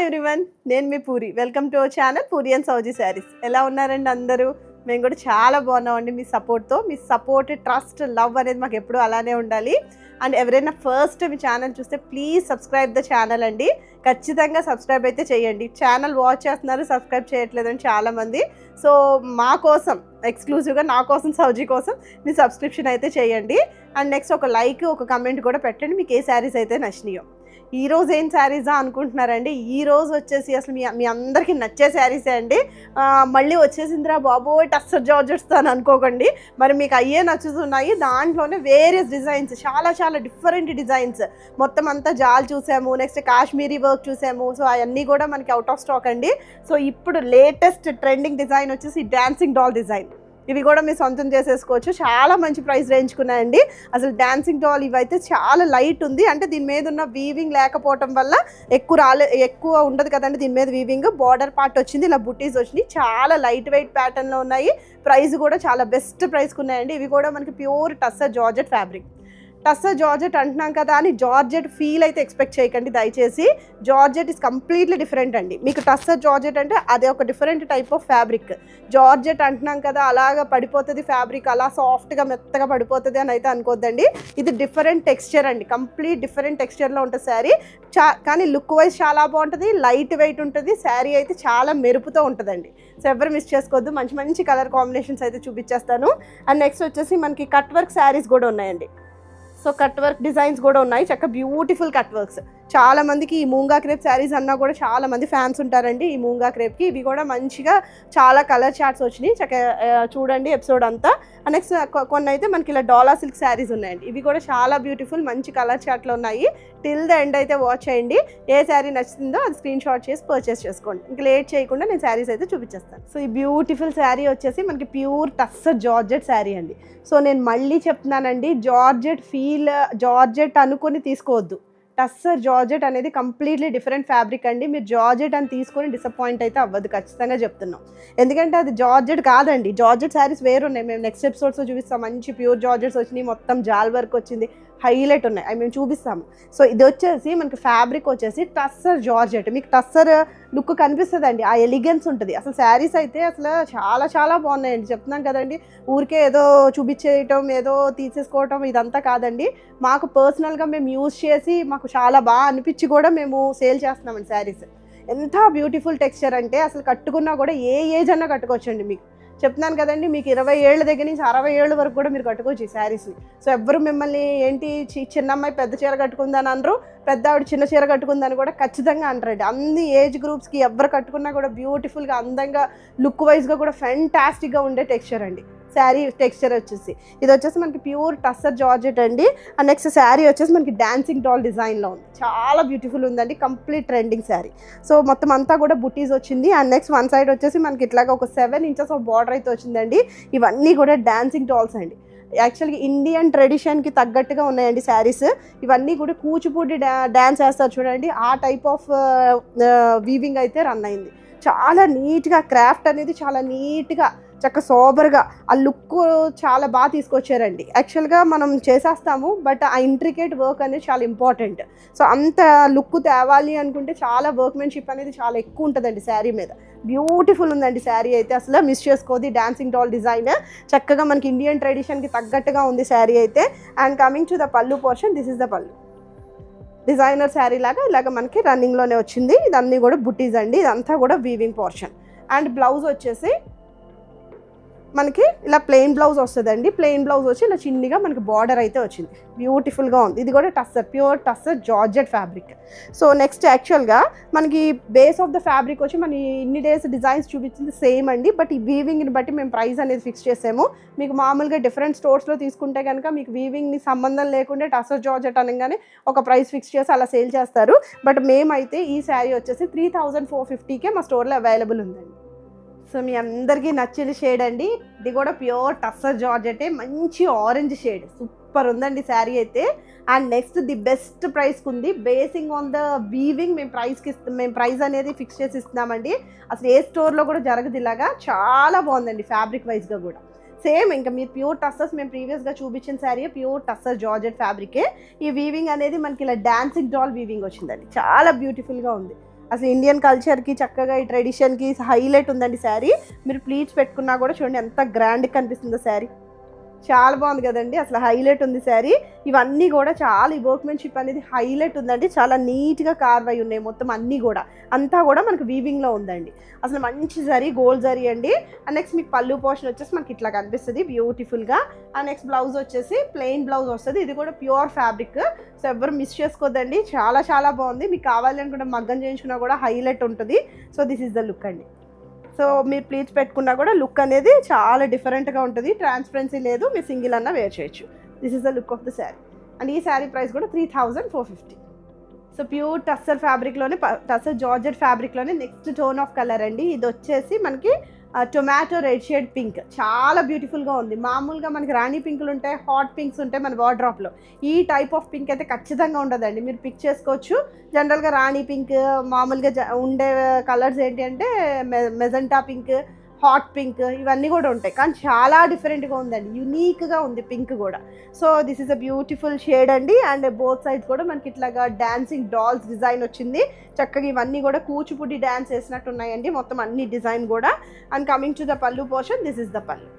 Everyone, నేను మీ Puri. Welcome to our channel Puri and Souji saris. ఎలా ఉన్నారండి అందరూ? మేము కూడా చాలా బాగున్నామండి. మీ సపోర్ట్తో, మీ సపోర్ట్, ట్రస్ట్, లవ్ అనేది మాకు ఎప్పుడూ అలానే ఉండాలి. అండ్ ఎవరైనా ఫస్ట్ మీ ఛానల్ చూస్తే ప్లీజ్ సబ్స్క్రైబ్ ద ఛానల్ అండి. ఖచ్చితంగా సబ్స్క్రైబ్ అయితే చేయండి. ఛానల్ వాచ్ చేస్తున్నారు, సబ్స్క్రైబ్ చేయట్లేదని చాలామంది. సో మా కోసం ఎక్స్క్లూజివ్గా, నా కోసం, సౌజీ కోసం మీ సబ్స్క్రిప్షన్ అయితే చేయండి. అండ్ నెక్స్ట్ ఒక లైక్, ఒక కమెంట్ కూడా పెట్టండి మీకు ఏ శారీస్ అయితే నచ్చినాయో. ఈరోజు ఏం శారీసా అనుకుంటున్నారండి? ఈరోజు వచ్చేసి అసలు మీ అందరికీ నచ్చే శారీసే అండి. మళ్ళీ వచ్చేసిందిరా బాబోయ్ టస్సర్ జార్జెట్స్తో అని అనుకోకండి. మరి మీకు అయ్యే నచ్చుతున్నాయి. దాంట్లోనే వేరియస్ డిజైన్స్, చాలా చాలా డిఫరెంట్ డిజైన్స్. మొత్తం అంతా జాల్ చూసాము, నెక్స్ట్ కాశ్మీరీ వర్క్ చూసాము. సో అవన్నీ కూడా మనకి అవుట్ ఆఫ్ స్టాక్ అండి. సో ఇప్పుడు లేటెస్ట్ ట్రెండింగ్ డిజైన్ వచ్చేసి డాన్సింగ్ డాల్ డిజైన్. ఇవి కూడా మీరు సొంతం చేసేసుకోవచ్చు. చాలా మంచి ప్రైస్ రేంజ్కున్నాయండి. అసలు డాన్సింగ్ డాల్ ఇవైతే చాలా లైట్ ఉంది. అంటే దీని మీద ఉన్న వీవింగ్ లేకపోవటం వల్ల ఎక్కువ ఉండదు కదండి. దీని మీద వీవింగ్ బార్డర్ పార్ట్ వచ్చింది, ఇలా బుటీస్ వచ్చినాయి. చాలా లైట్ వెయిట్ ప్యాటర్న్లో ఉన్నాయి. ప్రైస్ కూడా చాలా బెస్ట్ ప్రైస్కి ఉన్నాయండి. ఇవి కూడా మనకి pure tussar georgette fabric. Tussar georgette అంటున్నాం కదా అని జార్జెట్ ఫీల్ అయితే ఎక్స్పెక్ట్ చేయకండి దయచేసి. జార్జెట్ ఇస్ కంప్లీట్లీ డిఫరెంట్ అండి. మీకు టస్సర్ జార్జెట్ అంటే అదే ఒక different type of fabric. Georgette అంటున్నాం కదా అలాగా పడిపోతుంది ఫ్యాబ్రిక్, అలా సాఫ్ట్గా మెత్తగా పడిపోతుంది అని అయితే అనుకోద్దండి. ఇది డిఫరెంట్ టెక్స్చర్ అండి, కంప్లీట్ డిఫరెంట్ టెక్స్చర్లో ఉంటుంది శారీ. కానీ లుక్ వైజ్ చాలా బాగుంటుంది, లైట్ వెయిట్ ఉంటుంది. శారీ అయితే చాలా మెరుపుతో ఉంటుందండి. సో ఎవరు మిస్ చేసుకోవద్దు. మంచి మంచి కలర్ కాంబినేషన్స్ అయితే చూపించేస్తాను. అండ్ నెక్స్ట్ వచ్చేసి మనకి కట్ వర్క్ శారీస్ కూడా ఉన్నాయండి. సో కట్ వర్క్ డిజైన్స్ కూడా ఉన్నాయి, చక్కగా బ్యూటిఫుల్ కట్ వర్క్స్. చాలా మందికి ఈ మూంగా క్రేప్ శారీస్ అన్నా కూడా చాలా మంది ఫ్యాన్స్ ఉంటారండి ఈ మూంగా క్రేప్కి. ఇవి కూడా మంచిగా చాలా కలర్ చార్ట్స్ వచ్చినాయి, చక్కగా చూడండి ఎపిసోడ్ అంతా. నెక్స్ట్ కొన్ని అయితే మనకి ఇలా డాలా సిల్క్ శారీస్ ఉన్నాయండి. ఇవి కూడా చాలా బ్యూటిఫుల్ మంచి కలర్ చార్ట్లు ఉన్నాయి. టిల్ ద ఎండ్ అయితే వాచ్ చేయండి. ఏ శారీ నచ్చుతుందో అది స్క్రీన్ షాట్ చేసి పర్చేస్ చేసుకోండి. ఇంకా లేట్ చేయకుండా నేను శారీస్ అయితే చూపించేస్తాను. సో ఈ బ్యూటిఫుల్ శారీ వచ్చేసి మనకి ప్యూర్ టస్సర్ జార్జెట్ శారీ అండి. సో నేను మళ్ళీ చెప్తున్నానండి, జార్జెట్ ఫీల్, జార్జెట్ అనుకుని తీసుకోవద్దు. టస్సర్ జార్జెట్ అనేది కంప్లీట్లీ డిఫరెంట్ ఫ్యాబ్రిక్ అండి. మీరు జార్జెట్ అని తీసుకొని డిసప్పాయింట్ అయితే అవ్వదు, ఖచ్చితంగా చెప్తున్నాం. ఎందుకంటే అది జార్జెట్ కాదండి. జార్జెట్ శారీస్ వేరు ఉన్నాయి, మేము నెక్స్ట్ ఎపిసోడ్స్లో చూపిస్తాం. మంచి ప్యూర్ జార్జెట్స్ వచ్చినాయి, మొత్తం జాల్ వర్క్ వచ్చింది, హైలైట్ ఉన్నాయి, అవి మేము చూపిస్తాము. సో ఇది వచ్చేసి మనకి ఫ్యాబ్రిక్ వచ్చేసి టస్సర్ జార్జెట్. మీకు టస్సర్ లుక్ కనిపిస్తుందండి, ఆ ఎలిగెన్స్ ఉంటుంది. అసలు శారీస్ అయితే అసలు చాలా చాలా బాగున్నాయండి. చెప్తున్నాం కదండి, ఊరికే ఏదో చూపించేయటం, ఏదో తీసేసుకోవటం ఇదంతా కాదండి. మాకు పర్సనల్గా మేము యూజ్ చేసి మాకు చాలా బాగా అనిపించి కూడా మేము సేల్ చేస్తున్నామండి శారీస్. ఎంత బ్యూటిఫుల్ టెక్స్చర్ అంటే అసలు కట్టుకున్నా కూడా ఏ ఏజ్ అన్నా కట్టుకోవచ్చండి. మీకు చెప్తున్నాను కదండి, మీకు 20 ఏళ్ళ దగ్గర నుంచి 60 ఏళ్ళ వరకు కూడా మీరు కట్టుకోవచ్చు ఈ శారీస్ని. సో ఎవ్వరు మిమ్మల్ని ఏంటి చిన్న అమ్మాయి పెద్ద చీర కట్టుకుందని అనరు, పెద్ద ఆవిడ చిన్న చీర కట్టుకుందని కూడా ఖచ్చితంగా అంటారండి. అన్ని ఏజ్ గ్రూప్స్కి ఎవరు కట్టుకున్నా కూడా బ్యూటిఫుల్గా, అందంగా, లుక్ వైజ్గా కూడా ఫెంటాస్టిక్గా ఉండే టెక్స్చర్ అండి శారీ టెక్స్చర్ వచ్చేసి. ఇది వచ్చేసి మనకి ప్యూర్ టస్సర్ జార్జెట్ అండి. అండ్ నెక్స్ట్ శారీ వచ్చేసి మనకి డాన్సింగ్ డాల్ డిజైన్లో ఉంది, చాలా బ్యూటిఫుల్ ఉందండి, కంప్లీట్ ట్రెండింగ్ శారీ. సో మొత్తం అంతా కూడా బుటీస్ వచ్చింది. అండ్ నెక్స్ట్ వన్ సైడ్ వచ్చేసి మనకి ఇట్లాగా ఒక 7 ఇంచెస్ ఆఫ్ బార్డర్ అయితే వచ్చిందండి. ఇవన్నీ కూడా డాన్సింగ్ డాల్స్ అండి. యాక్చువల్గా ఇండియన్ ట్రెడిషన్కి తగ్గట్టుగా ఉన్నాయండి శారీస్. ఇవన్నీ కూడా కూచిపూడి డ్యాన్స్ వేస్తారు చూడండి, ఆ టైప్ ఆఫ్ వీవింగ్ అయితే రన్ అయింది. చాలా నీట్గా క్రాఫ్ట్ అనేది చాలా నీట్గా, చక్క సోబర్గా, ఆ లుక్ చాలా బాగా తీసుకొచ్చారండి. యాక్చువల్గా మనం చేసేస్తాము, బట్ ఆ ఇంట్రికేట్ వర్క్ అనేది చాలా ఇంపార్టెంట్. సో అంత లుక్ తేవాలి అనుకుంటే చాలా వర్క్మెన్షిప్ అనేది చాలా ఎక్కువ ఉంటుందండి శారీ మీద. బ్యూటిఫుల్ ఉందండి శారీ అయితే, అసలు మిస్ చేసుకోదు. డాన్సింగ్ డాల్ డిజైన్ చక్కగా మనకి ఇండియన్ ట్రెడిషన్కి తగ్గట్టుగా ఉంది శారీ అయితే. అండ్ కమింగ్ టు ద పల్లు పోర్షన్, దిస్ ఇస్ ద పల్లు. డిజైనర్ శారీ లాగా ఇలాగ మనకి రన్నింగ్లోనే వచ్చింది. ఇదన్నీ కూడా బుటీస్ అండి, ఇదంతా కూడా వీవింగ్ పోర్షన్. అండ్ బ్లౌజ్ వచ్చేసి మనకి ఇలా ప్లెయిన్ బ్లౌజ్ వస్తుందండి. ప్లెయిన్ బ్లౌజ్ వచ్చి ఇలా చిన్నగా మనకి బార్డర్ అయితే వచ్చింది, బ్యూటిఫుల్గా ఉంది. ఇది కూడా tussar, pure tussar georgette fabric. So next యాక్చువల్గా మనకి బేస్ ఆఫ్ ద ఫ్యాబ్రిక్ వచ్చి మన ఇన్ని డేస్ డిజైన్స్ చూపించింది సేమ్ అండి, బట్ ఈ వీవింగ్ని బట్టి మేము ప్రైస్ అనేది ఫిక్స్ చేసాము. మీకు మామూలుగా డిఫరెంట్ స్టోర్స్లో తీసుకుంటే కనుక మీకు వీవింగ్ని సంబంధం లేకుండా టస్సర్ జార్జెట్ అనగానే ఒక ప్రైస్ ఫిక్స్ చేసి అలా సేల్ చేస్తారు. బట్ మేమైతే ఈ శారీ వచ్చేసి 3450కే మా స్టోర్లో అవైలబుల్ ఉందండి. సో మీ అందరికీ నచ్చిన షేడ్ అండి. ఇది కూడా ప్యూర్ టస్సర్ జార్జెటే, మంచి ఆరెంజ్ షేడ్, సూపర్ ఉందండి శారీ అయితే. అండ్ నెక్స్ట్ ది బెస్ట్ ప్రైస్కి ఉంది. బేసింగ్ ఆన్ ద వీవింగ్ మేము ప్రైస్ అనేది ఫిక్స్ చేసి ఇస్తున్నామండి. అసలు ఏ స్టోర్లో కూడా జరగదు ఇలాగా. చాలా బాగుందండి ఫ్యాబ్రిక్ వైజ్గా కూడా. సేమ్ ఇంకా మీరు ప్యూర్ టస్సర్స్ మేము ప్రీవియస్గా చూపించిన శారీ ప్యూర్ టస్సర్ జార్జెట్ ఫ్యాబ్రికే. ఈ వీవింగ్ అనేది మనకి ఇలా డాన్సింగ్ డాల్ వీవింగ్ వచ్చిందండి, చాలా బ్యూటిఫుల్గా ఉంది. అసలు ఇండియన్ కల్చర్కి చక్కగా ఈ ట్రెడిషన్కి హైలైట్ ఉందండి శారీ. మీరు ప్లీట్స్ పెట్టుకున్నా కూడా చూడండి ఎంత గ్రాండ్గా కనిపిస్తుందో శారీ. చాలా బాగుంది కదండి, అసలు హైలైట్ ఉంది శారీ. ఇవన్నీ కూడా చాలా ఈ వర్క్మెన్షిప్ అనేది హైలైట్ ఉందండి, చాలా నీట్గా కార్వ్ అయి ఉన్నాయి మొత్తం అన్నీ కూడా. అంతా కూడా మనకు వీవింగ్లో ఉందండి, అసలు మంచి జరీ, గోల్డ్ జరీ అండి. అండ్ నెక్స్ట్ మీకు పళ్ళు పోర్షన్ వచ్చేసి మనకి ఇట్లా కనిపిస్తుంది బ్యూటిఫుల్గా. అండ్ నెక్స్ట్ బ్లౌజ్ వచ్చేసి ప్లెయిన్ బ్లౌజ్ వస్తుంది, ఇది కూడా ప్యూర్ ఫ్యాబ్రిక్. సో ఎవరు మిస్ చేసుకోవద్దండి, చాలా చాలా బాగుంది. మీకు కావాలి అనుకుంటే మగ్గం చేయించుకున్నా కూడా హైలైట్ ఉంటుంది. So this is the look అండి. సో మీరు ప్లీట్స్ పెట్టుకున్నా కూడా లుక్ అనేది చాలా డిఫరెంట్గా ఉంటుంది, ట్రాన్స్పరెన్సీ లేదు, మీరు సింగిల్ అన్నా వేర్ చేయొచ్చు. This is the look of the sari. And ఈ శారీ ప్రైస్ కూడా 3450. సో ప్యూర్ టస్సర్ ఫ్యాబ్రిక్లోనే, టస్సర్ జార్జెట్ ఫ్యాబ్రిక్లోనే నెక్స్ట్ టోన్ ఆఫ్ కలర్ అండి. ఇది వచ్చేసి మనకి టొమాటో రెడ్ షేడ్ పింక్, చాలా బ్యూటిఫుల్గా ఉంది. మామూలుగా మనకి రాణి పింకులు ఉంటాయి, హాట్ పింక్స్ ఉంటాయి మన వార్డ్రాప్లో. ఈ టైప్ ఆఫ్ పింక్ అయితే ఖచ్చితంగా ఉండదండి, మీరు పిక్ చేసుకోవచ్చు. జనరల్గా రాణి పింక్ మామూలుగా ఉండే కలర్స్ ఏంటి అంటే మెజెంటా పింక్, హాట్ పింక్, ఇవన్నీ కూడా ఉంటాయి. కానీ చాలా డిఫరెంట్గా ఉందండి, యునీక్గా ఉంది పింక్ కూడా. So this is a beautiful shade అండి. అండ్ బోత్ సైడ్స్ కూడా మనకి ఇట్లాగా డాన్సింగ్ డాల్స్ డిజైన్ వచ్చింది చక్కగా. ఇవన్నీ కూడా కూచిపూడి డ్యాన్స్ వేసినట్టు ఉన్నాయండి మొత్తం అన్ని డిజైన్ కూడా. అండ్ కమింగ్ టు ద పల్లు పోర్షన్, దిస్ ఇస్ ద పల్లు.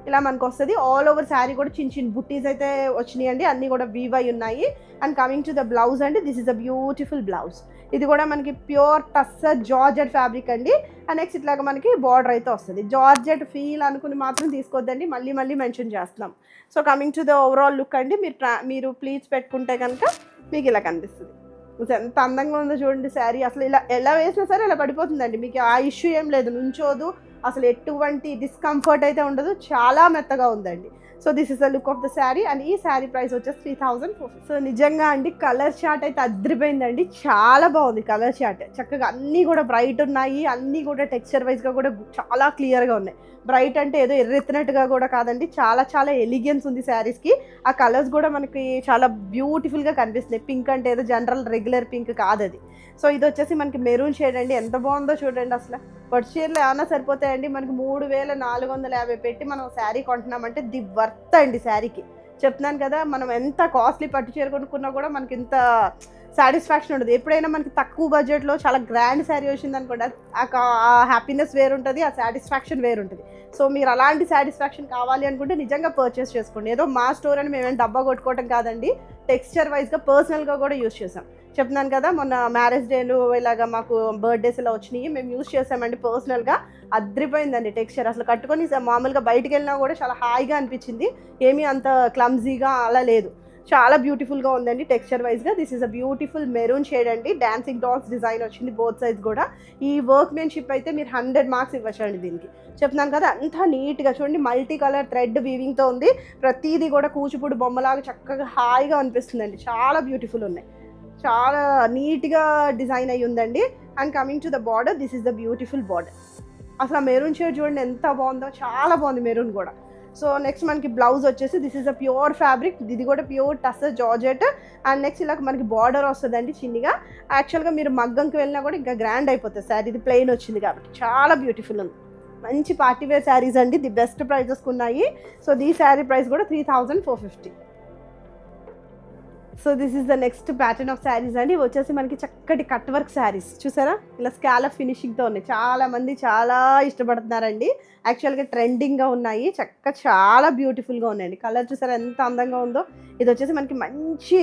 ఇలా మనకు వస్తుంది. ఆల్ ఓవర్ శారీ కూడా చిన్న చిన్న బుట్టీస్ అయితే వచ్చినాయి అండి, అన్నీ కూడా వీవ్ అయి ఉన్నాయి. And coming to the blouse అండి, this is a beautiful blouse. ఇది కూడా మనకి ప్యూర్ టస్సర్ జార్జెట్ ఫ్యాబ్రిక్ అండి. అండ్ నెక్స్ట్ ఇట్లాగా మనకి బార్డర్ అయితే వస్తుంది. జార్జెట్ ఫీల్ అనుకుని మాత్రం తీసుకోవద్దండి, మళ్ళీ మళ్ళీ మెన్షన్ చేస్తున్నాం. So coming to the overall look అండి, మీరు ప్లీట్స్ పెట్టుకుంటే కనుక మీకు ఇలా కనిపిస్తుంది. ఎంత అందంగా ఉందో చూడండి శారీ. అసలు ఇలా ఎలా వేసినా సరే ఇలా పడిపోతుందండి, మీకు ఆ ఇష్యూ ఏం లేదు, నుంచోదు, అసలు ఎటువంటి డిస్కంఫర్ట్ అయితే ఉండదు, చాలా మెత్తగా ఉందండి. So this is the look of the sari. And ఈ శారీ ప్రైస్ వచ్చేసి 3450. సో నిజంగా అండి కలర్ చార్ట్ అయితే అద్రిపోయిందండి, చాలా బాగుంది కలర్ చార్ట్. చక్కగా అన్నీ కూడా బ్రైట్ ఉన్నాయి, అన్నీ కూడా టెక్స్చర్ వైజ్గా కూడా చాలా క్లియర్గా ఉన్నాయి. బ్రైట్ అంటే ఏదో ఎర్రెత్తినట్టుగా కూడా కాదండి, చాలా చాలా ఎలిగెన్స్ ఉంది శారీస్కి. ఆ కలర్స్ కూడా మనకి చాలా బ్యూటిఫుల్గా కనిపిస్తున్నాయి. పింక్ అంటే ఏదో జనరల్ రెగ్యులర్ పింక్ కాదు అది. సో ఇది వచ్చేసి మనకి మెరూన్ షేడ్ అండి, ఎంత బాగుందో చూడండి. అసలు పట్టు చీరలు ఏమన్నా సరిపోతాయండి, మనకి 3450 పెట్టి మనం శారీ కొంటున్నామంటే ది వర్త్ అండి శారీకి. చెప్తున్నాను కదా, మనం ఎంత కాస్ట్లీ పట్టు చీర కొనుక్కున్నా కూడా మనకి ఇంత సాటిస్ఫాక్షన్ ఉండదు. ఎప్పుడైనా మనకి తక్కువ బడ్జెట్లో చాలా గ్రాండ్ శారీ వచ్చింది అనుకోండి, ఆ హ్యాపీనెస్ వేరుంటుంది, ఆ సాటిస్ఫాక్షన్ వేరుంటుంది. సో మీరు అలాంటి సాటిస్ఫాక్షన్ కావాలి అనుకుంటే నిజంగా పర్చేస్ చేసుకోండి. ఏదో మా స్టోర్ అని మేమేం డబ్బా కొట్టుకోవటం కాదండి, టెక్స్చర్ వైజ్గా పర్సనల్గా కూడా యూస్ చేసాం. చెప్తున్నాను కదా, మొన్న మ్యారేజ్ డేలు ఇలాగా మాకు బర్త్డేస్ ఇలా వచ్చినాయి, మేము యూస్ చేసామండి పర్సనల్గా. అద్రిపోయిందండి టెక్స్చర్, అసలు కట్టుకొని మామూలుగా బయటికి వెళ్ళినా కూడా చాలా హాయిగా అనిపించింది, ఏమీ అంత క్లమ్జీగా అలా లేదు. చాలా బ్యూటిఫుల్గా ఉందండి టెక్స్చర్ వైజ్గా. This is a beautiful maroon shade అండి, డాన్సింగ్ డాల్స్ డిజైన్ వచ్చింది బోత్ సైడ్స్ కూడా. ఈ వర్క్మెన్షిప్ అయితే మీరు 100 మార్క్స్ ఇవ్వచ్చండి దీనికి. చెప్తున్నాను కదా, అంతా నీట్గా చూడండి, మల్టీ కలర్ థ్రెడ్ వీవింగ్తో ఉంది. ప్రతిదీ కూడా కూచిపూడి బొమ్మలాగా చక్కగా హాయిగా అనిపిస్తుందండి, చాలా బ్యూటిఫుల్ ఉన్నాయి, చాలా నీట్గా డిజైన్ అయ్యి ఉందండి. And coming to the border, this is the beautiful border. అసలు మెరూన్ షేడ్ చూడండి ఎంత బాగుందో, చాలా బాగుంది మెరూన్ కూడా. సో నెక్స్ట్ మనకి బ్లౌజ్ వచ్చేసి this is a pure fabric, ఇది కూడా pure tussar georgette. And next ఇలా మనకి బార్డర్ వస్తుందండి చిన్నగా. యాక్చువల్గా మీరు మగ్గంకి వెళ్ళినా కూడా ఇంకా గ్రాండ్ అయిపోతుంది శారీ, ఇది ప్లెయిన్ వచ్చింది కాబట్టి చాలా బ్యూటిఫుల్ ఉంది. మంచి పార్టీవేర్ శారీస్ అండి, ది బెస్ట్ ప్రైజెస్కి ఉన్నాయి. సో దీ శారీ ప్రైస్ కూడా 3450. So this is the next pattern of saris అండి. వచ్చేసి మనకి చక్కటి కట్ వర్క్ శారీస్ చూసారా, ఇలా స్కాలప్ ఫినిషింగ్తో ఉన్నాయి. చాలామంది చాలా ఇష్టపడుతున్నారండి, యాక్చువల్గా ట్రెండింగ్గా ఉన్నాయి, చాలా బ్యూటిఫుల్గా ఉన్నాయండి. కలర్ చూసారా ఎంత అందంగా ఉందో. ఇది వచ్చేసి మనకి మంచి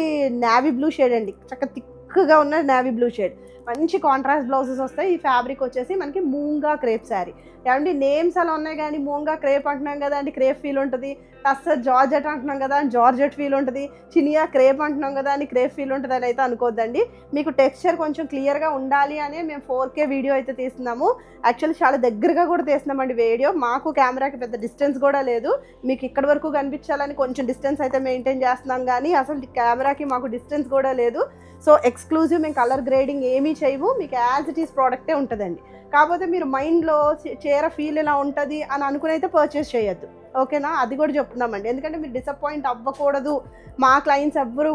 నేవీ బ్లూ షేడ్ అండి, చక్కగా ఉన్న నేవీ బ్లూ షేడ్. మంచి కాంట్రాస్ట్ బ్లౌజెస్ వస్తాయి. ఈ ఫ్యాబ్రిక్ వచ్చేసి మనకి మూంగా క్రేప్ శారీ. ఏమండి నేమ్స్ అలా ఉన్నాయి కానీ మూంగా క్రేప్ అంటున్నాం కదా అండి, క్రేప్ ఫీల్ ఉంటుంది. టస్సర్ జార్జెట్ అంటున్నాం కదా అని జార్జెట్ ఫీల్ ఉంటుంది. చినియా క్రేప్ అంటున్నాం కదా అని క్రేప్ ఫీల్ ఉంటుంది అని అయితే అనుకోద్దండి. మీకు టెక్స్చర్ కొంచెం క్లియర్గా ఉండాలి అని మేము 4K వీడియో అయితే తీస్తున్నాము. యాక్చువల్లీ చాలా దగ్గరగా కూడా తీస్తున్నామండి వీడియో, మాకు కెమెరాకి పెద్ద డిస్టెన్స్ కూడా లేదు. మీకు ఇక్కడ వరకు కనిపించాలని కొంచెం డిస్టెన్స్ అయితే మెయింటైన్ చేస్తున్నాం కానీ అసలు కెమెరాకి మాకు డిస్టెన్స్ కూడా లేదు. సో ఎక్స్క్లూజివ్ మేము కలర్ గ్రేడింగ్ ఏమీ చేయము, మీకు యాజ్ ఇట్ ఈస్ ప్రోడక్టే ఉంటుందండి. కాకపోతే మీరు మైండ్లో చీర ఫీల్ ఇలా ఉంటుంది అని అనుకుని అయితే పర్చేస్ చేయొద్దు, ఓకేనా? అది కూడా చెప్తున్నామండి, ఎందుకంటే మీరు డిసప్పాయింట్ అవ్వకూడదు. మా క్లయింట్స్ అందరూ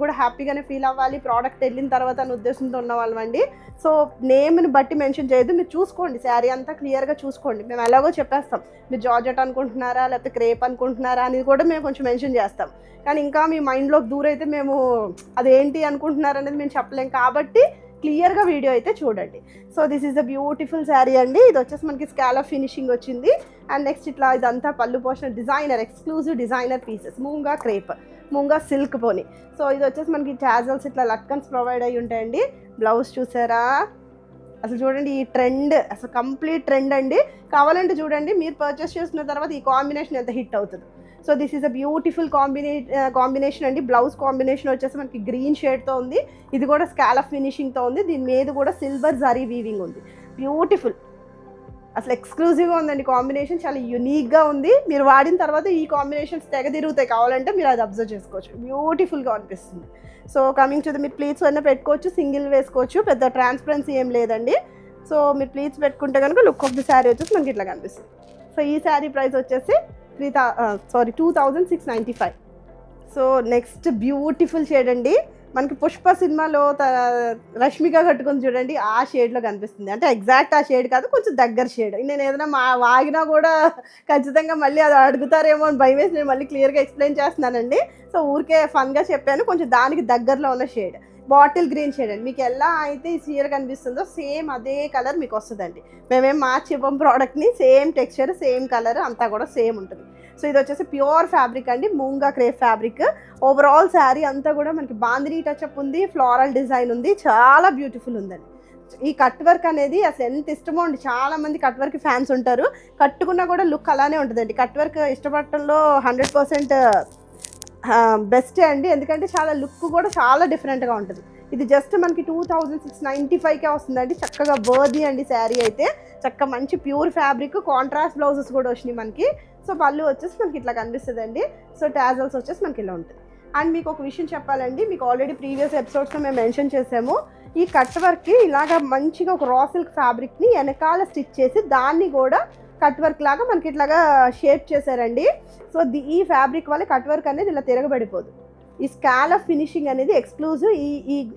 కూడా హ్యాపీగానే ఫీల్ అవ్వాలి ప్రోడక్ట్ వెళ్ళిన తర్వాత అని ఉద్దేశంతో ఉన్న వాళ్ళమండి. సో నేమ్ని బట్టి మెన్షన్ చేయొద్దు, మీరు చూసుకోండి శారీ అంతా క్లియర్గా చూసుకోండి. మేము ఎలాగో చెప్పేస్తాం, మీరు జార్జెట్ అనుకుంటున్నారా లేకపోతే క్రేప్ అనుకుంటున్నారా అనేది కూడా మేము కొంచెం మెన్షన్ చేస్తాం. కానీ ఇంకా మీ మైండ్లోకి దూరైతే మేము అదేంటి అనుకుంటున్నారు అనేది మేము చెప్పలేం. కాబట్టి క్లియర్గా వీడియో అయితే చూడండి. So this is the beautiful sari అండి. ఇది వచ్చేసి మనకి స్కాలప్ ఫినిషింగ్ వచ్చింది. అండ్ నెక్స్ట్ ఇట్లా ఇదంతా పళ్ళు పోసిన designer exclusive designer pieces, మూంగా crepe, మూంగా silk పోని. సో ఇది వచ్చేసి మనకి టాజల్స్ ఇట్లా లట్కన్స్ ప్రొవైడ్ అయ్యి ఉంటాయండి. బ్లౌజ్ చూసారా, అసలు చూడండి ఈ ట్రెండ్ అసలు కంప్లీట్ ట్రెండ్ అండి. కావాలంటే చూడండి, మీరు పర్చేస్ చేసిన తర్వాత ఈ కాంబినేషన్ ఎంత హిట్ అవుతుంది. So this is a beautiful combination అండి. బ్లౌజ్ కాంబినేషన్ వచ్చేసి మనకి గ్రీన్ షేడ్తో ఉంది. ఇది కూడా స్కాలప్ ఫినిషింగ్తో ఉంది. దీని మీద కూడా సిల్వర్ జరీ వీవింగ్ ఉంది. బ్యూటిఫుల్, అసలు ఎక్స్క్లూజివ్గా ఉందండి కాంబినేషన్. చాలా యూనిక్గా ఉంది. మీరు వాడిన తర్వాత ఈ కాంబినేషన్స్ తెగ తిరుగుతాయి. కావాలంటే మీరు అది అబ్జర్వ్ చేసుకోవచ్చు. బ్యూటిఫుల్గా అనిపిస్తుంది. సో కమింగ్ టు ద మీరు ప్లీట్స్ అన్న పెట్టుకోవచ్చు, సింగిల్ వేసుకోవచ్చు, పెద్ద ట్రాన్స్పరెన్సీ ఏం లేదండి. సో మీరు ప్లీట్స్ పెట్టుకుంటే కనుక లుక్ ఆఫ్ ది శారీ వచ్చేసి మనకి ఇట్లా కనిపిస్తుంది. సో ఈ శారీ ప్రైస్ వచ్చేసి 2695. సో నెక్స్ట్ బ్యూటిఫుల్ షేడ్ అండి. మనకి పుష్ప సినిమాలో రష్మిక కట్టుకొని చూడండి, ఆ షేడ్లో కనిపిస్తుంది. అంటే ఎగ్జాక్ట్ ఆ షేడ్ కాదు, కొంచెం దగ్గర షేడ్. నేను ఏదైనా వాగినా కూడా ఖచ్చితంగా మళ్ళీ అది అడుగుతారేమో అని భయం వేసి నేను మళ్ళీ క్లియర్గా ఎక్స్ప్లెయిన్ చేస్తున్నానండి. సో ఊరికే ఫన్గా చెప్పాను. కొంచెం దానికి దగ్గరలో ఉన్న షేడ్ బాటిల్ గ్రీన్ షేడ్ అండి. మీకు ఎలా అయితే ఈ చీర కనిపిస్తుందో సేమ్ అదే కలర్ మీకు వస్తుందండి. మేమేం మార్చి ఇవ్వం ప్రోడక్ట్ని. సేమ్ టెక్స్చర్, సేమ్ కలర్ అంతా కూడా సేమ్ ఉంటుంది. సో ఇది వచ్చేసి ప్యూర్ ఫ్యాబ్రిక్ అండి, మూంగా క్రేప్ ఫ్యాబ్రిక్. ఓవరాల్ శారీ అంతా కూడా మనకి బాందినీ టచ్అప్ ఉంది, ఫ్లోరల్ డిజైన్ ఉంది, చాలా బ్యూటిఫుల్ ఉందండి. ఈ కట్ వర్క్ అనేది అసలు ఎంత ఇష్టమో అండి. చాలా మంది కట్ వర్క్ ఫ్యాన్స్ ఉంటారు. కట్టుకున్నా కూడా లుక్ అలానే ఉంటుందండి. కట్ వర్క్ ఇష్టపడటంలో 100% బెస్టే అండి. ఎందుకంటే చాలా లుక్ కూడా చాలా డిఫరెంట్గా ఉంటుంది. ఇది జస్ట్ మనకి 2695కే వస్తుందండి. చక్కగా వర్దీ అండి శారీ అయితే. చక్కగా మంచి ప్యూర్ ఫ్యాబ్రిక్, కాంట్రాస్ట్ బ్లౌజెస్ కూడా వచ్చినాయి మనకి. సో పళ్ళు వచ్చేసి మనకి ఇట్లా కనిపిస్తుంది అండి. సో టాజల్స్ వచ్చేసి మనకి ఇలా ఉంటుంది. అండ్ మీకు ఒక విషయం చెప్పాలండి, మీకు ఆల్రెడీ ప్రీవియస్ ఎపిసోడ్స్లో మేము మెన్షన్ చేసాము. ఈ కట్ వర్క్కి ఇలాగ మంచిగా ఒక రా సిల్క్ ఫ్యాబ్రిక్ని వెనకాల స్టిచ్ చేసి దాన్ని కూడా కట్ వర్క్ లాగా మనకి ఇట్లాగా షేప్ చేశారండి. సో ఈ ఫ్యాబ్రిక్ వల్ల కట్ వర్క్ అనేది ఇలా తిరగబడిపోదు. ఈ స్కాలప్ ఫినిషింగ్ అనేది ఎక్స్క్లూజివ్.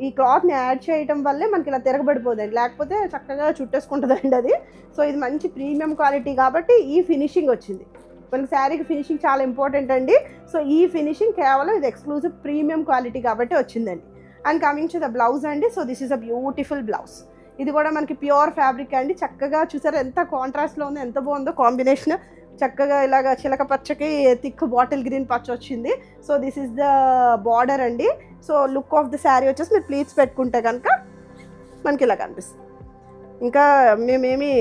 ఈ క్లాత్ని యాడ్ చేయడం వల్లే మనకి ఇలా తిరగబడిపోదండి, లేకపోతే చక్కగా చుట్టేసుకుంటుందండి అది. సో ఇది మంచి ప్రీమియం క్వాలిటీ కాబట్టి ఈ ఫినిషింగ్ వచ్చింది మనకి. శారీకి ఫినిషింగ్ చాలా ఇంపార్టెంట్ అండి. సో ఈ ఫినిషింగ్ కేవలం ఇది ఎక్స్క్లూజివ్ ప్రీమియం క్వాలిటీ కాబట్టి వచ్చిందండి. And coming to the blouse అండి. So this is a beautiful blouse. ఇది కూడా మనకి ప్యూర్ ఫ్యాబ్రిక్ అండి. చక్కగా చూసారా ఎంత కాంట్రాస్ట్లో ఉందో, ఎంత బాగుందో కాంబినేషన్. చక్కగా ఇలాగ చిలక పచ్చకి థిక్ బాటిల్ గ్రీన్ పచ్చ వచ్చింది. So this is the border అండి. So look of the sari వచ్చేసి మీరు ప్లీట్స్ పెట్టుకుంటే కనుక మనకి ఇలా కనిపిస్తుంది. ఇంకా మేమేమి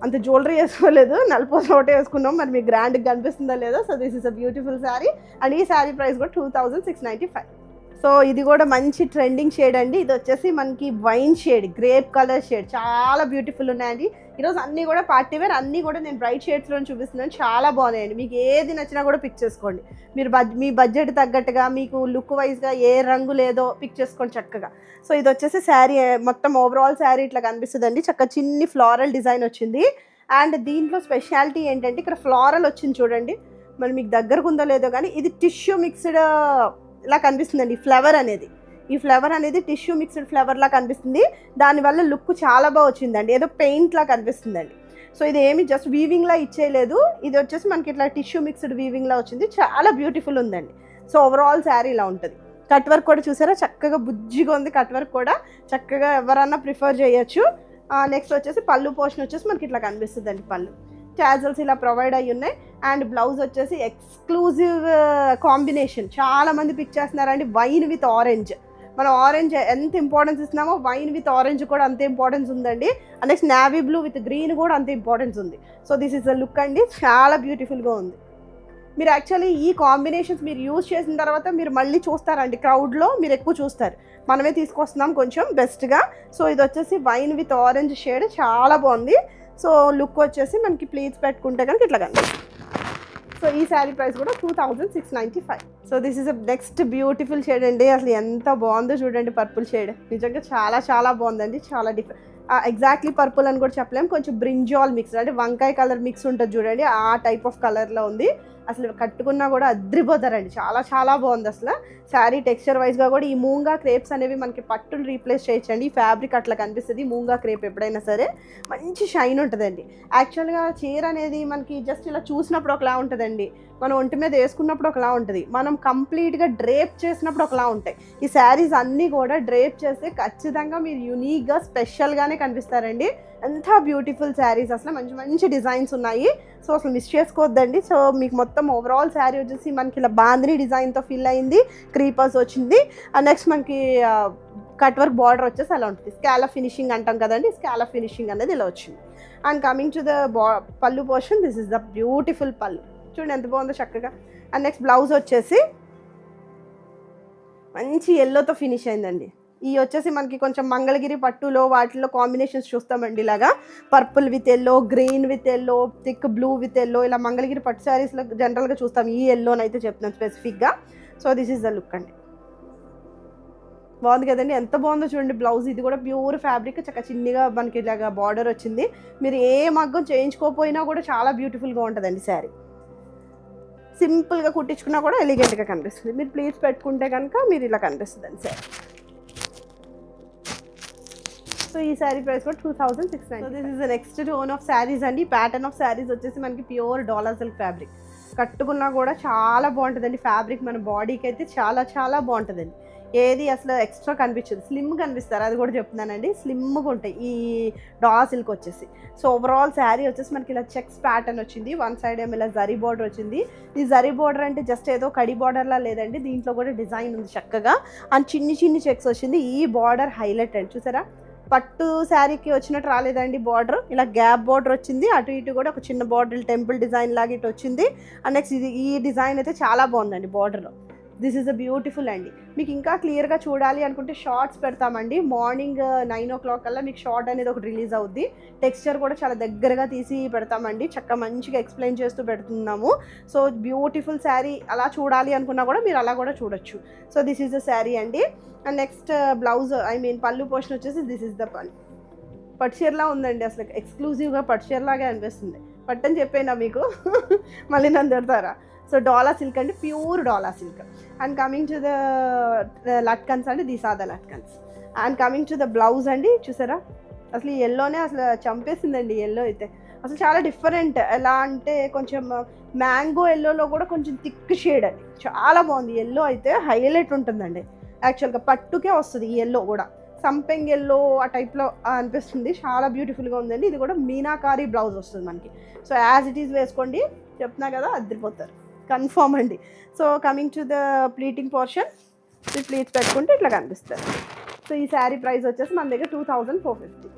అంత జ్యువెలరీ వేసుకోలేదు, నలుపు ఒకటే వేసుకున్నాం. మరి మీకు గ్రాండ్గా కనిపిస్తుందా లేదా. So this is a beautiful sari. And ఈ శారీ ప్రైస్ కూడా 2695. సో ఇది కూడా మంచి ట్రెండింగ్ షేడ్ అండి. ఇది వచ్చేసి మనకి wine shade, grape colour shade. చాలా బ్యూటిఫుల్ ఉన్నాయండి. ఈరోజు అన్నీ కూడా పార్టీ వేర్, అన్నీ కూడా నేను బ్రైట్ షేడ్స్లో చూపిస్తున్నాను. చాలా బాగున్నాయండి. మీకు ఏది నచ్చినా కూడా పిక్ చేసుకోండి. మీరు మీ బడ్జెట్ తగ్గట్టుగా, మీకు లుక్ వైజ్గా ఏ రంగు లేదో పిక్ చేసుకోండి చక్కగా. సో ఇది వచ్చేసి శారీ మొత్తం ఓవరాల్ శారీ ఇట్లా కనిపిస్తుందండి. చక్కగా చిన్ని ఫ్లోరల్ డిజైన్ వచ్చింది. అండ్ దీంట్లో స్పెషాలిటీ ఏంటంటే ఇక్కడ ఫ్లోరల్ వచ్చింది చూడండి. మరి మీకు దగ్గరకు ఉందో లేదో కానీ ఇది టిష్యూ మిక్స్డ్ ఇలా కనిపిస్తుందండి. ఫ్లవర్ అనేది, ఈ ఫ్లవర్ అనేది టిష్యూ మిక్స్డ్ ఫ్లవర్లా కనిపిస్తుంది. దానివల్ల లుక్ చాలా బాగా వచ్చిందండి. ఏదో పెయింట్లా కనిపిస్తుందండి. సో ఇది ఏమి జస్ట్ వీవింగ్లా ఇచ్చేయలేదు. ఇది వచ్చేసి మనకి ఇట్లా టిష్యూ మిక్స్డ్ వీవింగ్లా వచ్చింది. చాలా బ్యూటిఫుల్ ఉందండి. సో ఓవరాల్ శారీ ఇలా ఉంటుంది. కట్ వర్క్ కూడా చూసారా, చక్కగా బుజ్జిగా ఉంది. కట్ వర్క్ కూడా చక్కగా ఎవరన్నా ప్రిఫర్ చేయొచ్చు. నెక్స్ట్ వచ్చేసి పళ్ళు పోర్షన్ వచ్చేసి మనకి ఇట్లా కనిపిస్తుందండి. పళ్ళు టాజల్స్ ఇలా ప్రొవైడ్ అయ్యి ఉన్నాయి. అండ్ బ్లౌజ్ వచ్చేసి ఎక్స్క్లూజివ్ కాంబినేషన్. చాలామంది పిక్ చేస్తున్నారండి, వైన్ విత్ ఆరెంజ్. మనం ఆరెంజ్ ఎంత ఇంపార్టెన్స్ ఇస్తున్నామో వైన్ విత్ ఆరెంజ్ కూడా అంతే ఇంపార్టెన్స్ ఉందండి. Next navy blue with green కూడా అంతే ఇంపార్టెన్స్ ఉంది. So this is the look అండి. చాలా బ్యూటిఫుల్గా ఉంది. మీరు యాక్చువల్లీ ఈ కాంబినేషన్స్ మీరు యూజ్ చేసిన తర్వాత మీరు మళ్ళీ చూస్తారండి, క్రౌడ్లో మీరు ఎక్కువ చూస్తారు. మనమే తీసుకొస్తున్నాం కొంచెం బెస్ట్గా. సో ఇది వచ్చేసి వైన్ విత్ ఆరెంజ్ షేడ్, చాలా బాగుంది. సో లుక్ వచ్చేసి మనకి ప్లీట్స్ పెట్టుకుంటే కనుక ఇట్లా కనిపిస్తుంది. సో ఈ శారీ ప్రైస్ కూడా 2695. So this is next beautiful shade అండి. అసలు ఎంత బాగుందో చూడండి. పర్పుల్ షేడ్ నిజంగా చాలా చాలా బాగుందండి. చాలా డిఫరెంట్. ఎగ్జాక్ట్లీ పర్పుల్ అని కూడా చెప్పలేము, కొంచెం బ్రింజాల్ మిక్స్ అంటే వంకాయ కలర్ మిక్స్ ఉంటుంది చూడండి, ఆ టైప్ ఆఫ్ కలర్లో ఉంది. అసలు కట్టుకున్నా కూడా అద్రిపోతారండి. చాలా చాలా బాగుంది అసలు శారీ. టెక్స్చర్ వైజ్గా కూడా ఈ మూంగా క్రేప్స్ అనేవి మనకి పట్టును రీప్లేస్ చేయొచ్చండి. ఈ ఫ్యాబ్రిక్ అట్లా కనిపిస్తుంది. మూంగా క్రేప్ ఎప్పుడైనా సరే మంచి షైన్ ఉంటుందండి. యాక్చువల్గా చీర అనేది మనకి జస్ట్ ఇలా చూసినప్పుడు ఒకలా ఉంటుందండి, మనం ఒంటి మీద వేసుకున్నప్పుడు ఒకలా ఉంటుంది, మనం కంప్లీట్గా డ్రేప్ చేసినప్పుడు ఒకలా ఉంటాయి. ఈ శారీస్ అన్నీ కూడా డ్రేప్ చేస్తే ఖచ్చితంగా మీరు యూనిక్గా స్పెషల్గానే కనిపిస్తారండి. ఎంత బ్యూటిఫుల్ శారీస్, అసలు మంచి మంచి డిజైన్స్ ఉన్నాయి. సో అసలు మిస్ చేసుకోవద్దండి. సో మీకు మొత్తం ఓవరాల్ శారీ వచ్చేసి మనకి ఇలా బాందిని డిజైన్తో ఫిల్ అయింది, క్రీపర్స్ వచ్చింది. అండ్ నెక్స్ట్ మనకి కట్ వర్క్ బార్డర్ వచ్చేసి అలా ఉంటుంది. స్కాలప్ ఫినిషింగ్ అంటాం కదండి, స్కాలప్ ఫినిషింగ్ అనేది ఇలా వచ్చింది. అండ్ కమింగ్ టు ద పళ్ళు portion, this is the beautiful పళ్ళు. చూడండి ఎంత బాగుందో చక్కగా. అండ్ నెక్స్ట్ బ్లౌజ్ వచ్చేసి మంచి ఎల్లోతో ఫినిష్ అయిందండి. ఈ వచ్చేసి మనకి కొంచెం మంగళగిరి పట్టులో వాటిల్లో కాంబినేషన్స్ చూస్తామండి. ఇలాగా purple with yellow, green with yellow, thick blue with yellow, ఇలా మంగళగిరి పట్టు శారీస్లో జనరల్గా చూస్తాం. ఈ ఎల్లోనైతే చెప్తున్నాను స్పెసిఫిక్గా. So this is the look అండి. బాగుంది కదండి, ఎంత బాగుందో చూడండి బ్లౌజ్. ఇది కూడా ప్యూర్ ఫ్యాబ్రిక్, చక్కగా చిన్నగా మనకి ఇలాగా బార్డర్ వచ్చింది. మీరు ఏ మగ్గం చేయించుకోకపోయినా కూడా చాలా బ్యూటిఫుల్గా ఉంటుందండి శారీ. సింపుల్గా కుట్టించుకున్నా కూడా ఎలిగెంట్గా కనిపిస్తుంది. మీరు ప్లీజ్ పెట్టుకుంటే కనుక మీరు ఇలా కనిపిస్తుంది అండి శారీ. సో ఈ శారీ ప్రైస్ కూడా 2690. This is the next tone of saris అండి. ప్యాటర్న్ ఆఫ్ శారీస్ వచ్చేసి మనకి ప్యూర్ డాలా సిల్క్ ఫ్యాబ్రిక్. కట్టుకున్నా కూడా చాలా బాగుంటుందండి ఫ్యాబ్రిక్. మన బాడీకి అయితే చాలా చాలా బాగుంటుందండి. ఏది అసలు ఎక్స్ట్రా కనిపించదు, స్లిమ్ కనిపిస్తారు, అది కూడా చెప్తున్నానండి. స్లిమ్గా ఉంటాయి ఈ డాలా సిల్క్ వచ్చేసి. సో ఓవరాల్ శారీ వచ్చేసి మనకి ఇలా చెక్స్ ప్యాటర్న్ వచ్చింది. వన్ సైడ్ ఏమో ఇలా జరీ బార్డర్ వచ్చింది. ఈ జరీ బార్డర్ అంటే జస్ట్ ఏదో కడి బార్డర్లా లేదండి, దీంట్లో కూడా డిజైన్ ఉంది చక్కగా. అండ్ చిన్ని చిన్ని చెక్స్ వచ్చింది. ఈ బార్డర్ హైలైట్ అండి, చూసారా పట్టు శారీకి వచ్చినట్టు రాలేదండి బార్డర్, ఇలా గ్యాప్ బార్డర్ వచ్చింది. అటు ఇటు కూడా ఒక చిన్న బార్డర్ టెంపుల్ డిజైన్ లాగా ఇటు వచ్చింది. అండ్ నెక్స్ట్ ఇది ఈ డిజైన్ అయితే చాలా బాగుందండి బార్డర్లో. దిస్ ఈజ్ అ బ్యూటిఫుల్ అండి. మీకు ఇంకా క్లియర్గా చూడాలి అనుకుంటే షార్ట్స్ పెడతామండి. మార్నింగ్ 9 o'clock కల్లా మీకు షార్ట్ అనేది ఒకటి రిలీజ్ అవుద్ది. టెక్స్చర్ కూడా చాలా దగ్గరగా తీసి పెడతామండి, చక్కగా మంచిగా ఎక్స్ప్లెయిన్ చేస్తూ పెడుతున్నాము. సో బ్యూటిఫుల్ శారీ అలా చూడాలి అనుకున్నా కూడా మీరు అలా కూడా చూడొచ్చు. So this is the sari అండి. అండ్ నెక్స్ట్ బ్లౌజ్ పళ్ళు పోర్షన్ వచ్చేసి దిస్ ఇస్ ద పళ్ళు. పట్టుచీరలా ఉందండి, అసలు ఎక్స్క్లూజివ్గా పట్టుచీరలాగే అనిపిస్తుంది. పట్టని చెప్పేనా మీకు మళ్ళీ నన్ను తిడతారా. సో డాలా సిల్క్ అండి, pure Dola silk. And coming to the latkans అండి, these are the latkans. And coming to the blouse అండి, చూసారా అసలు ఈ ఎల్లోనే అసలు చంపేసిందండి. ఎల్లో అయితే అసలు చాలా డిఫరెంట్. ఎలా అంటే కొంచెం మ్యాంగో ఎల్లోలో కూడా కొంచెం థిక్ షేడ్ అండి, చాలా బాగుంది. ఎల్లో అయితే హైలైట్ ఉంటుందండి. యాక్చువల్గా పట్టుకే వస్తుంది ఈ ఎల్లో కూడా, సంపెంగ్ ఎల్లో ఆ టైప్లో అనిపిస్తుంది. చాలా బ్యూటిఫుల్గా ఉందండి. ఇది కూడా మీనాకారీ బ్లౌజ్ వస్తుంది మనకి. సో యాజ్ ఇట్ ఈస్ వేసుకోండి, చెప్తున్నా కదా అద్దరిపోతారు కన్ఫర్మ్ అండి. So coming to the pleating portion, ఈ ప్లీట్స్ పెట్టుకుంటే ఇట్లా కనిపిస్తారు. సో ఈ శారీ ప్రైస్ వచ్చేసి మన దగ్గర 2450.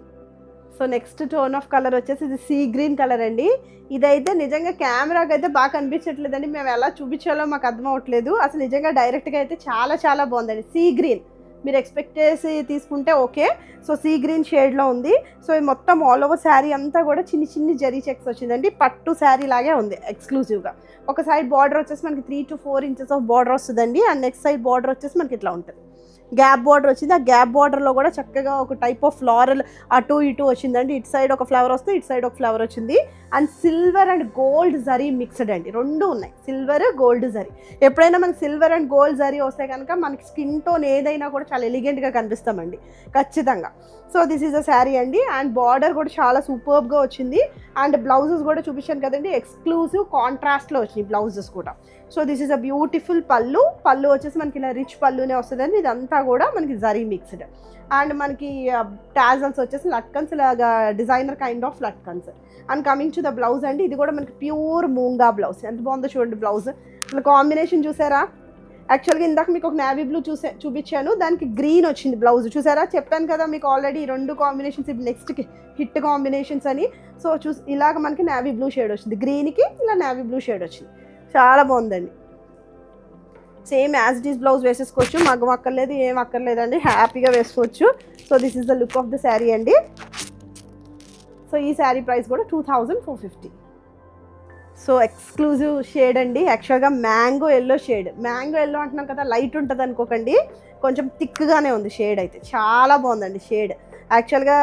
So next tone of colour వచ్చేసి ఇది సీ గ్రీన్ కలర్ అండి. ఇదైతే నిజంగా కెమెరాకి అయితే బాగా కనిపించట్లేదండి, మేము ఎలా చూపించాలో మాకు అర్థం అవ్వట్లేదు. అసలు నిజంగా డైరెక్ట్గా అయితే చాలా చాలా బాగుందండి. సీ గ్రీన్ మీరు ఎక్స్పెక్ట్ చేసి తీసుకుంటే ఓకే. సో సీ గ్రీన్ షేడ్లో ఉంది. సో ఇది మొత్తం ఆల్ ఓవర్ శారీ అంతా కూడా చిన్ని చిన్ని జరీ చెక్స్ వచ్చిందండి. పట్టు శారీ లాగే ఉంది ఎక్స్క్లూజివ్గా. ఒక సైడ్ బార్డర్ వచ్చేసి మనకి 3 to 4 inches ఆఫ్ బార్డర్ వస్తుందండి. అండ్ నెక్స్ట్ సైడ్ బార్డర్ వచ్చేసి మనకి ఇట్లా ఉంటుంది, గ్యాప్ బార్డర్ వచ్చింది. ఆ గ్యాప్ బార్డర్లో కూడా చక్కగా ఒక టైప్ ఆఫ్ ఫ్లారల్ అటు ఇటు వచ్చిందండి. ఇటు సైడ్ ఒక ఫ్లవర్ వస్తే ఇటు సైడ్ ఒక ఫ్లవర్ వచ్చింది. And silver and gold zari mixed అండి, రెండు ఉన్నాయి, సిల్వర్ గోల్డ్ జరీ. ఎప్పుడైనా మనకి సిల్వర్ అండ్ గోల్డ్ జరీ వస్తే కనుక మనకి స్కిన్ టోన్ ఏదైనా కూడా చాలా ఎలిగెంట్గా కనిపిస్తామండి ఖచ్చితంగా. So this is a sari అండి. అండ్ బార్డర్ కూడా చాలా సూపర్బ్గా వచ్చింది. అండ్ బ్లౌజెస్ కూడా చూపించాను కదండి, ఎక్స్క్లూజివ్ కాంట్రాస్ట్లో వచ్చినాయి బ్లౌజెస్ కూడా. So this is a beautiful పళ్ళు. పళ్ళు వచ్చేసి మనకి ఇలా రిచ్ పళ్ళునే వస్తుందండి. ఇదంతా కూడా మనకి జరీ మిక్స్డ్. అండ్ మనకి టాజల్స్ వచ్చేసి లట్కన్స్ లాగా designer kind of latkans. And coming to the blouse అండి, ఇది కూడా మనకి ప్యూర్ మూంగా బ్లౌజ్. ఎంత బాగుందో చూడండి బ్లౌజ్. అసలు కాంబినేషన్ చూసారా. యాక్చువల్గా ఇందాక మీకు ఒక నేవీ బ్లూ చూపించాను, దానికి గ్రీన్ వచ్చింది బ్లౌజ్. చూసారా, చెప్పాను కదా మీకు ఆల్రెడీ 2 కాంబినేషన్స్ ఇప్పుడు నెక్స్ట్ హిట్ కాంబినేషన్స్ అని. సో ఇలాగ మనకి నేవీ బ్లూ షేడ్ వచ్చింది, గ్రీన్కి ఇలా నేవీ బ్లూ షేడ్ వచ్చింది. చాలా బాగుందండి. Same as it is blouse వేసేసుకోవచ్చు, మగ్గం అక్కర్లేదు, ఏం అక్కర్లేదండి, హ్యాపీగా వేసుకోవచ్చు. So this is the look of the sari అండి. సో ఈ శారీ ప్రైస్ కూడా 2450. సో ఎక్స్క్లూజివ్ షేడ్ అండి. యాక్చువల్గా mango yellow shade. Mango yellow అంటున్నాం కదా, లైట్ ఉంటుంది అనుకోకండి, కొంచెం థిక్గానే ఉంది షేడ్. అయితే చాలా బాగుందండి షేడ్. యాక్చువల్గా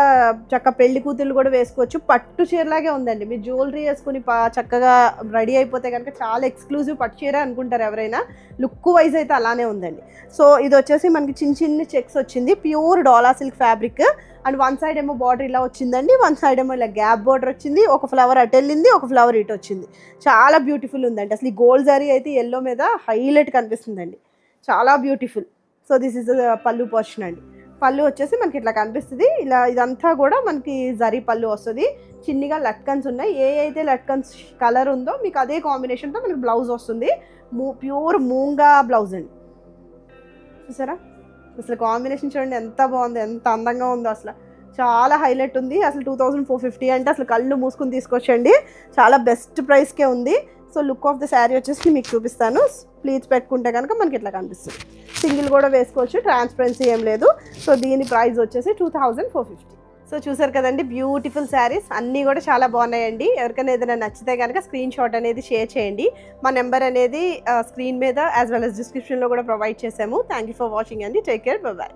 చక్క పెళ్లి కూతుళ్ళు కూడా వేసుకోవచ్చు. పట్టు చీరలాగే ఉందండి. మీరు జ్యువెలరీ వేసుకుని చక్కగా రెడీ అయిపోతే కనుక చాలా ఎక్స్క్లూజివ్ పట్టు చీర అనుకుంటారు ఎవరైనా. లుక్ వైజ్ అయితే అలానే ఉందండి. సో ఇది వచ్చేసి మనకి చిన్న చిన్న చెక్స్ వచ్చింది, pure dola silk fabric. And one side ఏమో బార్డర్ ఇలా వచ్చిందండి, వన్ సైడ్ ఏమో ఇలా గ్యాప్ బార్డర్ వచ్చింది. ఒక ఫ్లవర్ అటు వెళ్ళింది, ఒక ఫ్లవర్ ఇటు వచ్చింది. చాలా బ్యూటిఫుల్ ఉందండి. అసలు ఈ గోల్డ్ జరీ అయితే ఎల్లో మీద హైలైట్ కనిపిస్తుందండి, చాలా బ్యూటిఫుల్. సో దిస్ ఇస్ పళ్ళు పోర్షన్ అండి. పళ్ళు వచ్చేసి మనకి ఇట్లా కనిపిస్తుంది. ఇలా ఇదంతా కూడా మనకి జరీ పళ్ళు వస్తుంది. చిన్నగా లట్కన్స్ ఉన్నాయి. ఏ అయితే లట్కన్స్ కలర్ ఉందో మీకు అదే కాంబినేషన్తో మనకి బ్లౌజ్ వస్తుంది. ప్యూర్ మూంగా బ్లౌజ్ అండి. చూసారా అసలు కాంబినేషన్ చూడండి ఎంత బాగుంది, ఎంత అందంగా ఉందో. అసలు చాలా హైలైట్ ఉంది. అసలు 2450 అంటే అసలు కళ్ళు మూసుకుని తీసుకొచ్చండి. చాలా బెస్ట్ ప్రైస్కే ఉంది. So look of the sari వచ్చేసి మీకు చూపిస్తాను. ప్లీజ్ పెట్టుకుంటే కనుక మనకి ఇట్లా కనిపిస్తుంది. సింగిల్ కూడా వేసుకోవచ్చు, ట్రాన్స్పరెన్సీ ఏం లేదు. సో దీని ప్రైస్ వచ్చేసి 2450. సో చూసారు కదండి, బ్యూటిఫుల్ శారీస్ అన్నీ కూడా చాలా బాగున్నాయండి. ఎవరికైనా ఏదైనా నచ్చితే కనుక స్క్రీన్ షాట్ అనేది షేర్ చేయండి. మా నెంబర్ అనేది స్క్రీన్ మీద యాజ్ వెల్ as డిస్క్రిప్షన్లో కూడా ప్రొవైడ్ చేసాము. థ్యాంక్ యూ ఫర్ వాచింగ్ అండి. Take care, bye bye.